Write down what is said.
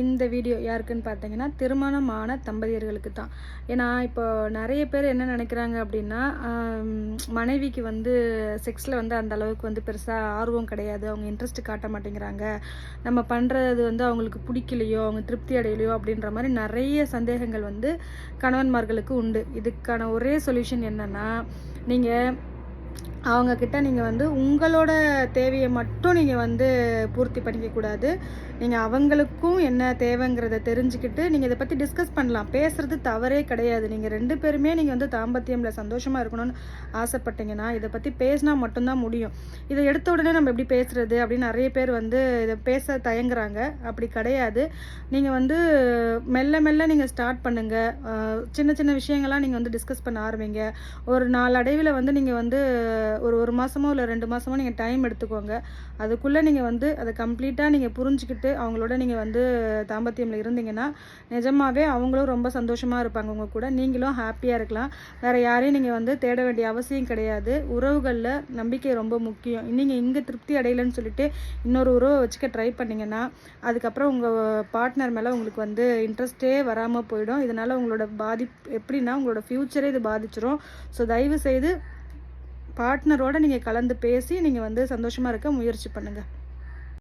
இந்த வீடியோ யாருக்குன்னு பார்த்தீங்கன்னா திருமணமான தம்பதியர்களுக்கு தான். ஏன்னா இப்போ நிறைய பேர் என்ன நினைக்கிறாங்க அப்படின்னா, மனைவிக்கு வந்து செக்ஸில் வந்து அந்த அளவுக்கு வந்து பெருசாக ஆர்வம் கிடையாது, அவங்க இன்ட்ரெஸ்ட் காட்ட மாட்டேங்கிறாங்க, நம்ம பண்ணுறது வந்து அவங்களுக்கு பிடிக்கலையோ, அவங்க திருப்தி அடையலையோ அப்படின்ற மாதிரி நிறைய சந்தேகங்கள் வந்து கணவன்மார்களுக்கு உண்டு. இதுக்கான ஒரே சொல்யூஷன் என்னென்னா, நீங்கள் அவங்கக்கிட்ட நீங்கள் வந்து உங்களோட தேவையை மட்டும் நீங்கள் வந்து பூர்த்தி பண்ணிக்கக்கூடாது. நீங்கள் அவங்களுக்கும் என்ன தேவைங்கிறத தெரிஞ்சுக்கிட்டு நீங்கள் இதை பற்றி டிஸ்கஸ் பண்ணலாம். பேசுகிறது தவறே கிடையாது. நீங்கள் 2 பேருமே நீங்கள் வந்து தாம்பத்தியமில் சந்தோஷமாக இருக்கணும்னு ஆசைப்பட்டீங்கன்னா இதை பற்றி பேசினா மட்டும்தான் முடியும். இதை எடுத்த உடனே நம்ம எப்படி பேசுகிறது அப்படின்னு நிறைய பேர் வந்து இதை பேச தயங்குறாங்க. அப்படி கிடையாது. நீங்கள் வந்து மெல்ல மெல்ல நீங்கள் ஸ்டார்ட் பண்ணுங்கள். சின்ன சின்ன விஷயங்கள்லாம் நீங்கள் வந்து டிஸ்கஸ் பண்ண ஆரம்பிங்க. ஒரு நாளடைவில் வந்து நீங்கள் வந்து ஒரு மாதமோ இல்லை 2 மாதமோ நீங்கள் டைம் எடுத்துக்கோங்க. அதுக்குள்ளே நீங்கள் வந்து அதை கம்ப்ளீட்டாக நீங்கள் புரிஞ்சுக்கிட்டு அவங்களோட நீங்கள் வந்து தாம்பத்தியமில் இருந்தீங்கன்னா நிஜமாகவே அவங்களும் ரொம்ப சந்தோஷமாக இருப்பாங்க உங்கள் கூட. நீங்களும் ஹாப்பியாக இருக்கலாம். வேறு யாரையும் நீங்கள் வந்து தேட வேண்டிய அவசியம் கிடையாது. உறவுகளில் நம்பிக்கை ரொம்ப முக்கியம். நீங்கள் இங்கே திருப்தி அடையலைன்னு சொல்லிட்டு இன்னொரு உறவை வச்சுக்க ட்ரை பண்ணிங்கன்னா அதுக்கப்புறம் உங்கள் பார்ட்னர் மேலே உங்களுக்கு வந்து இன்ட்ரெஸ்ட்டே வராமல் போயிடும். இதனால் உங்களோட பாதிப்பு எப்படின்னா உங்களோட ஃப்யூச்சரே இது பாதிச்சிடும். ஸோ தயவு செய்து பார்ட்னரோடு நீங்கள் கலந்து பேசி நீங்கள் வந்து சந்தோஷமாக இருக்க முயற்சி பண்ணுங்கள்.